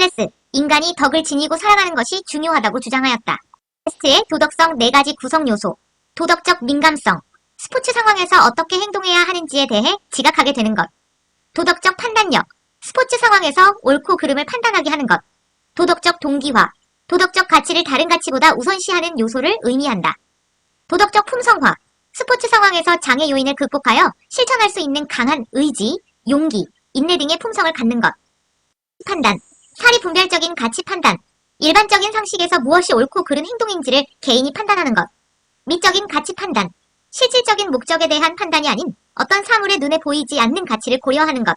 아리스토텔레스, 인간이 덕을 지니고 살아가는 것이 중요하다고 주장하였다. 테스트의 도덕성 4가지 구성 요소, 도덕적 민감성, 스포츠 상황에서 어떻게 행동해야 하는지에 대해 지각하게 되는 것, 도덕적 판단력, 스포츠 상황에서 옳고 그름을 판단하게 하는 것, 도덕적 동기화, 도덕적 가치를 다른 가치보다 우선시하는 요소를 의미한다. 도덕적 품성화, 스포츠 상황에서 장애 요인을 극복하여 실천할 수 있는 강한 의지, 용기, 인내 등의 품성을 갖는 것. 판단, 사리 분별적인 가치 판단, 일반적인 상식에서 무엇이 옳고 그른 행동인지를 개인이 판단하는 것. 미적인 가치 판단, 실질적인 목적에 대한 판단이 아닌 어떤 사물의 눈에 보이지 않는 가치를 고려하는 것.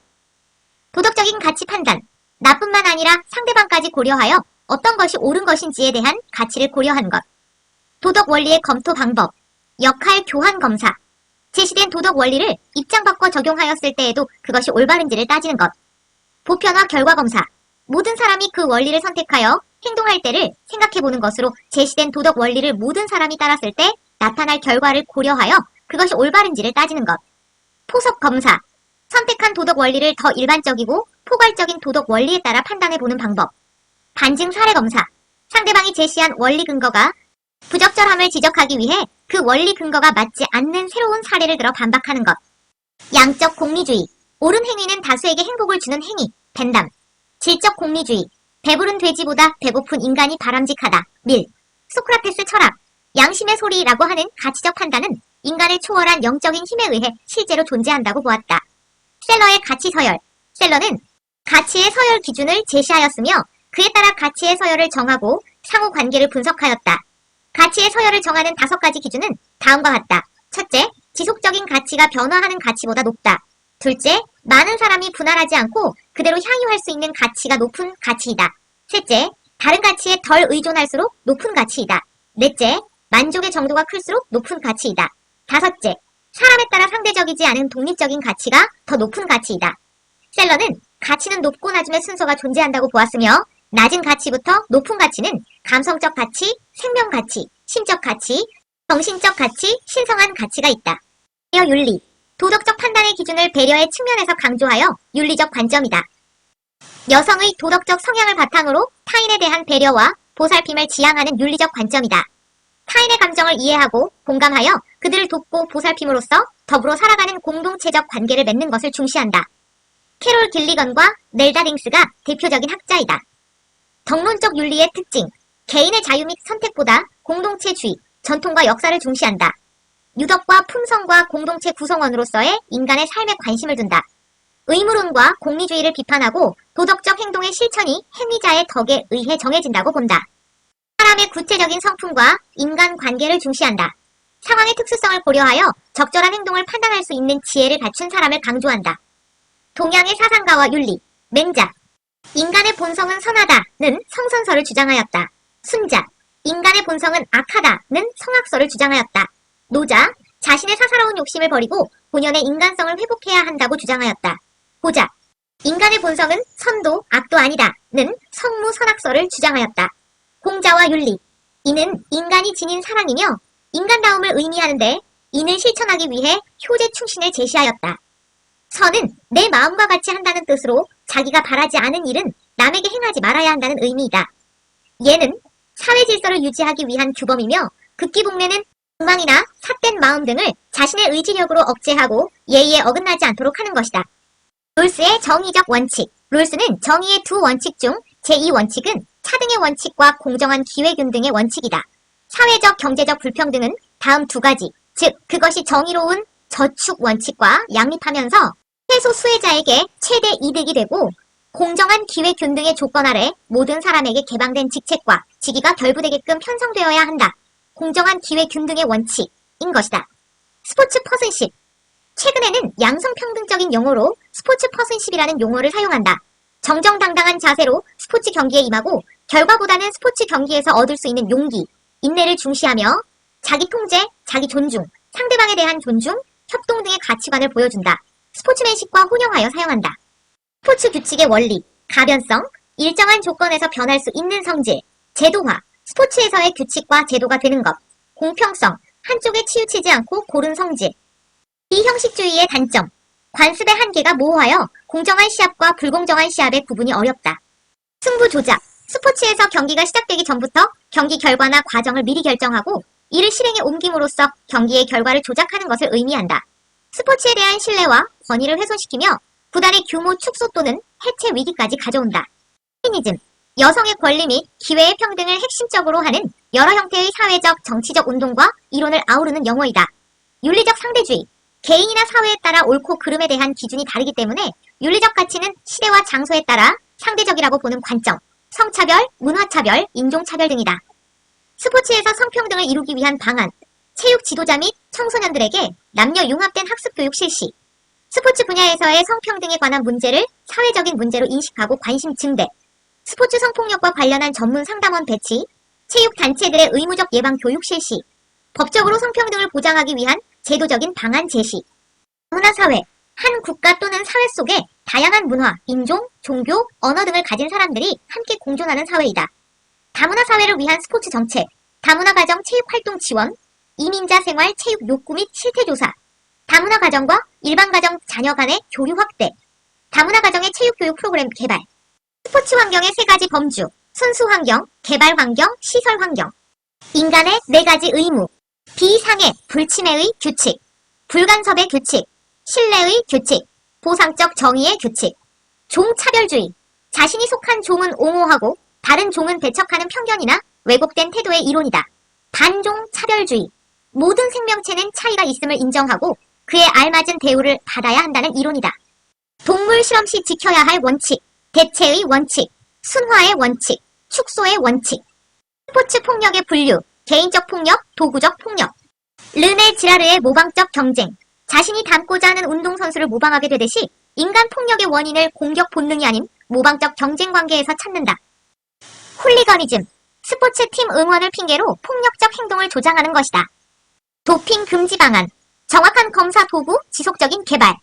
도덕적인 가치 판단, 나뿐만 아니라 상대방까지 고려하여 어떤 것이 옳은 것인지에 대한 가치를 고려하는 것. 도덕 원리의 검토 방법, 역할 교환 검사, 제시된 도덕 원리를 입장 바꿔 적용하였을 때에도 그것이 올바른지를 따지는 것. 보편화 결과 검사, 모든 사람이 그 원리를 선택하여 행동할 때를 생각해보는 것으로 제시된 도덕 원리를 모든 사람이 따랐을 때 나타날 결과를 고려하여 그것이 올바른지를 따지는 것. 포섭 검사, 선택한 도덕 원리를 더 일반적이고 포괄적인 도덕 원리에 따라 판단해보는 방법. 반증 사례 검사, 상대방이 제시한 원리 근거가 부적절함을 지적하기 위해 그 원리 근거가 맞지 않는 새로운 사례를 들어 반박하는 것. 양적 공리주의, 옳은 행위는 다수에게 행복을 주는 행위, 벤담. 질적 공리주의, 배부른 돼지보다 배고픈 인간이 바람직하다, 밀. 소크라테스 철학, 양심의 소리라고 하는 가치적 판단은 인간의 초월한 영적인 힘에 의해 실제로 존재한다고 보았다. 셀러의 가치 서열, 셀러는 가치의 서열 기준을 제시하였으며 그에 따라 가치의 서열을 정하고 상호 관계를 분석하였다. 가치의 서열을 정하는 5가지 기준은 다음과 같다. 첫째, 지속적인 가치가 변화하는 가치보다 높다. 둘째, 많은 사람이 분할하지 않고 그대로 향유할 수 있는 가치가 높은 가치이다. 셋째, 다른 가치에 덜 의존할수록 높은 가치이다. 넷째, 만족의 정도가 클수록 높은 가치이다. 다섯째, 사람에 따라 상대적이지 않은 독립적인 가치가 더 높은 가치이다. 셀러는 가치는 높고 낮음의 순서가 존재한다고 보았으며 낮은 가치부터 높은 가치는 감성적 가치, 생명 가치, 심적 가치, 정신적 가치, 신성한 가치가 있다. 배려 윤리, 도덕적 판단의 기준을 배려의 측면에서 강조하여 윤리적 관점이다. 여성의 도덕적 성향을 바탕으로 타인에 대한 배려와 보살핌을 지향하는 윤리적 관점이다. 타인의 감정을 이해하고 공감하여 그들을 돕고 보살핌으로써 더불어 살아가는 공동체적 관계를 맺는 것을 중시한다. 캐롤 길리건과 넬다 링스가 대표적인 학자이다. 덕론적 윤리의 특징, 개인의 자유 및 선택보다 공동체주의, 전통과 역사를 중시한다. 유덕과 품성과 공동체 구성원으로서의 인간의 삶에 관심을 둔다. 의무론과 공리주의를 비판하고 도덕적 행동의 실천이 행위자의 덕에 의해 정해진다고 본다. 사람의 구체적인 성품과 인간관계를 중시한다. 상황의 특수성을 고려하여 적절한 행동을 판단할 수 있는 지혜를 갖춘 사람을 강조한다. 동양의 사상가와 윤리, 맹자, 인간의 본성은 선하다는 성선설을 주장하였다. 순자, 인간의 본성은 악하다는 성악설을 주장하였다. 노자, 자신의 사사로운 욕심을 버리고 본연의 인간성을 회복해야 한다고 주장하였다. 보자, 인간의 본성은 선도, 악도 아니다는 성무선악설을 주장하였다. 공자와 윤리, 이는 인간이 지닌 사랑이며 인간다움을 의미하는데 이는 실천하기 위해 효제 충신을 제시하였다. 선은 내 마음과 같이 한다는 뜻으로 자기가 바라지 않은 일은 남에게 행하지 말아야 한다는 의미이다. 예는 사회 질서를 유지하기 위한 규범이며 극기복례는 욕망이나 삿된 마음 등을 자신의 의지력으로 억제하고 예의에 어긋나지 않도록 하는 것이다. 롤스의 정의적 원칙, 롤스는 정의의 두 원칙 중 제2원칙은 차등의 원칙과 공정한 기회균 등의 원칙이다. 사회적 경제적 불평등은 다음 2가지, 즉 그것이 정의로운 저축 원칙과 양립하면서 최소 수혜자에게 최대 이득이 되고 공정한 기회균 등의 조건 아래 모든 사람에게 개방된 직책과 직위가 결부되게끔 편성되어야 한다. 공정한 기회균 등의 원칙인 것이다. 스포츠 퍼슨십, 최근에는 양성평등적인 용어로 스포츠 퍼슨십이라는 용어를 사용한다. 정정당당한 자세로 스포츠 경기에 임하고 결과보다는 스포츠 경기에서 얻을 수 있는 용기, 인내를 중시하며 자기 통제, 자기 존중, 상대방에 대한 존중, 협동 등의 가치관을 보여준다. 스포츠맨십과 혼용하여 사용한다. 스포츠 규칙의 원리, 가변성, 일정한 조건에서 변할 수 있는 성질, 제도화, 스포츠에서의 규칙과 제도가 되는 것, 공평성, 한쪽에 치우치지 않고 고른 성질. 비형식주의의 단점, 관습의 한계가 모호하여 공정한 시합과 불공정한 시합의 구분이 어렵다. 승부 조작. 스포츠에서 경기가 시작되기 전부터 경기 결과나 과정을 미리 결정하고 이를 실행에 옮김으로써 경기의 결과를 조작하는 것을 의미한다. 스포츠에 대한 신뢰와 권위를 훼손시키며 구단의 규모 축소 또는 해체 위기까지 가져온다. 페미니즘. 여성의 권리 및 기회의 평등을 핵심적으로 하는 여러 형태의 사회적, 정치적 운동과 이론을 아우르는 용어이다. 윤리적 상대주의. 개인이나 사회에 따라 옳고 그름에 대한 기준이 다르기 때문에 윤리적 가치는 시대와 장소에 따라 상대적이라고 보는 관점, 성차별, 문화차별, 인종차별 등이다. 스포츠에서 성평등을 이루기 위한 방안, 체육 지도자 및 청소년들에게 남녀 융합된 학습교육 실시, 스포츠 분야에서의 성평등에 관한 문제를 사회적인 문제로 인식하고 관심 증대, 스포츠 성폭력과 관련한 전문 상담원 배치, 체육단체들의 의무적 예방 교육 실시, 법적으로 성평등을 보장하기 위한 제도적인 방안 제시. 문화사회. 한 국가 또는 사회 속에 다양한 문화, 인종, 종교, 언어 등을 가진 사람들이 함께 공존하는 사회이다. 다문화 사회를 위한 스포츠 정책, 다문화 가정 체육활동 지원, 이민자 생활 체육 욕구 및 실태 조사, 다문화 가정과 일반 가정 자녀 간의 교류 확대, 다문화 가정의 체육 교육 프로그램 개발, 스포츠 환경의 3가지 범주, 선수 환경, 개발 환경, 시설 환경, 인간의 4가지 의무, 비상해, 불침해의 규칙, 불간섭의 규칙, 신뢰의 규칙, 보상적 정의의 규칙, 종차별주의, 자신이 속한 종은 옹호하고 다른 종은 배척하는 편견이나 왜곡된 태도의 이론이다. 반종차별주의, 모든 생명체는 차이가 있음을 인정하고 그에 알맞은 대우를 받아야 한다는 이론이다. 동물 실험 시 지켜야 할 원칙, 대체의 원칙, 순화의 원칙, 축소의 원칙, 스포츠 폭력의 분류, 개인적 폭력, 도구적 폭력, 르네 지라르의 모방적 경쟁, 자신이 닮고자 하는 운동선수를 모방하게 되듯이 인간 폭력의 원인을 공격 본능이 아닌 모방적 경쟁 관계에서 찾는다. 홀리거니즘, 스포츠 팀 응원을 핑계로 폭력적 행동을 조장하는 것이다. 도핑 금지 방안, 정확한 검사 도구 지속적인 개발,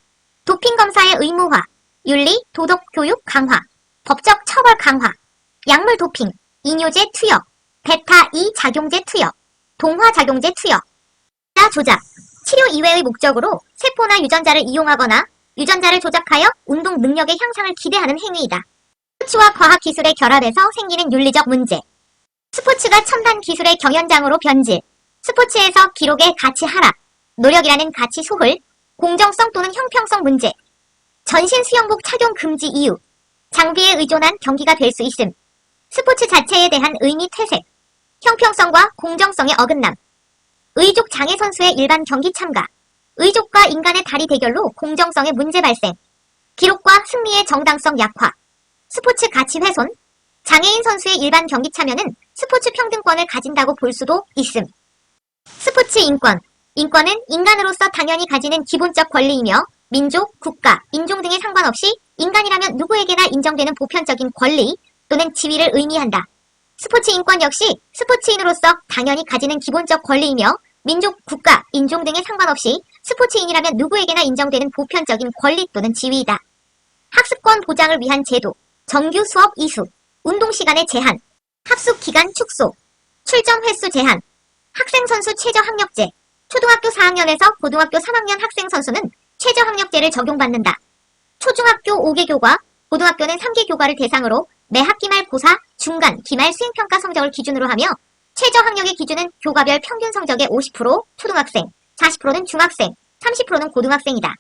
도핑 검사의 의무화, 윤리, 도덕 교육 강화, 법적 처벌 강화, 약물 도핑, 이뇨제 투여, 베타2 작용제 투여, 동화 작용제 투여, 조작, 치료 이외의 목적으로 세포나 유전자를 이용하거나 유전자를 조작하여 운동 능력의 향상을 기대하는 행위이다. 스포츠와 과학기술의 결합에서 생기는 윤리적 문제. 스포츠가 첨단 기술의 경연장으로 변질, 스포츠에서 기록의 가치 하락, 노력이라는 가치 소홀, 공정성 또는 형평성 문제, 전신 수영복 착용 금지 이유, 장비에 의존한 경기가 될 수 있음, 스포츠 자체에 대한 의미 퇴색, 형평성과 공정성의 어긋남, 의족 장애 선수의 일반 경기 참가, 의족과 인간의 다리 대결로 공정성의 문제 발생, 기록과 승리의 정당성 약화, 스포츠 가치 훼손, 장애인 선수의 일반 경기 참여는 스포츠 평등권을 가진다고 볼 수도 있음. 스포츠 인권. 인권은 인간으로서 당연히 가지는 기본적 권리이며 민족, 국가, 인종 등에 상관없이 인간이라면 누구에게나 인정되는 보편적인 권리 또는 지위를 의미한다. 스포츠 인권 역시 스포츠인으로서 당연히 가지는 기본적 권리이며 민족, 국가, 인종 등에 상관없이 스포츠인이라면 누구에게나 인정되는 보편적인 권리 또는 지위이다. 학습권 보장을 위한 제도, 정규 수업 이수, 운동시간의 제한, 합숙기간 축소, 출전 횟수 제한, 학생선수 최저학력제, 초등학교 4학년에서 고등학교 3학년 학생선수는 최저학력제를 적용받는다. 초중학교 5개 교과, 고등학교는 3개 교과를 대상으로 매 학기 말 고사, 중간, 기말 수행평가 성적을 기준으로 하며 최저학력의 기준은 교과별 평균 성적의 50%, 초등학생, 40%는 중학생, 30%는 고등학생이다.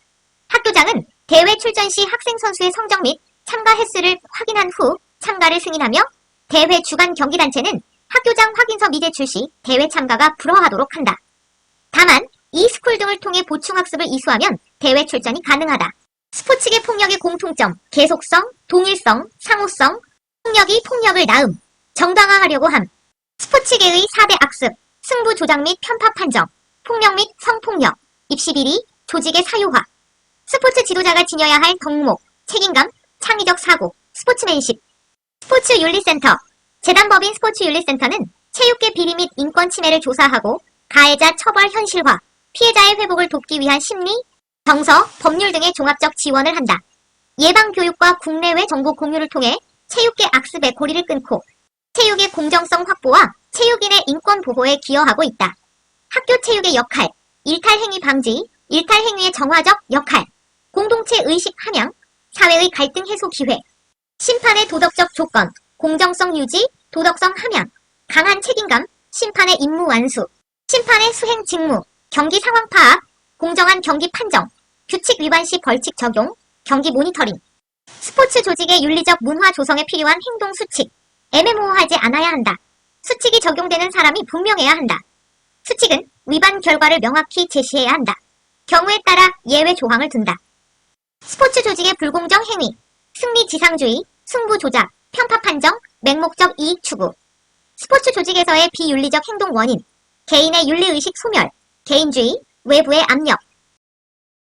학교장은 대회 출전 시 학생 선수의 성적 및 참가 횟수를 확인한 후 참가를 승인하며 대회 주간 경기단체는 학교장 확인서 미제출 시 대회 참가가 불허하도록 한다. 다만 e스쿨 등을 통해 보충학습을 이수하면 대회 출전이 가능하다. 스포츠계 폭력의 공통점, 계속성, 동일성, 상호성, 폭력이 폭력을 낳음, 정당화하려고 함, 스포츠계의 4대 악습, 승부 조작 및 편파 판정, 폭력 및 성폭력, 입시 비리, 조직의 사유화, 스포츠 지도자가 지녀야 할 덕목, 책임감, 창의적 사고, 스포츠맨십, 스포츠윤리센터, 재단법인 스포츠윤리센터는 체육계 비리 및 인권 침해를 조사하고 가해자 처벌 현실화, 피해자의 회복을 돕기 위한 심리, 정서, 법률 등의 종합적 지원을 한다. 예방교육과 국내외 정보 공유를 통해 체육계 악습의 고리를 끊고 체육의 공정성 확보와 체육인의 인권 보호에 기여하고 있다. 학교 체육의 역할, 일탈행위 방지, 일탈행위의 정화적 역할, 공동체 의식 함양, 사회의 갈등 해소 기회, 심판의 도덕적 조건, 공정성 유지, 도덕성 함양, 강한 책임감, 심판의 임무 완수, 심판의 수행 직무, 경기 상황 파악, 공정한 경기 판정, 규칙 위반 시 벌칙 적용, 경기 모니터링, 스포츠 조직의 윤리적 문화 조성에 필요한 행동 수칙, 애매모호하지 않아야 한다. 수칙이 적용되는 사람이 분명해야 한다. 수칙은 위반 결과를 명확히 제시해야 한다. 경우에 따라 예외 조항을 둔다. 스포츠 조직의 불공정 행위, 승리 지상주의, 승부 조작, 편파 판정, 맹목적 이익 추구. 스포츠 조직에서의 비윤리적 행동 원인, 개인의 윤리의식 소멸, 개인주의, 외부의 압력,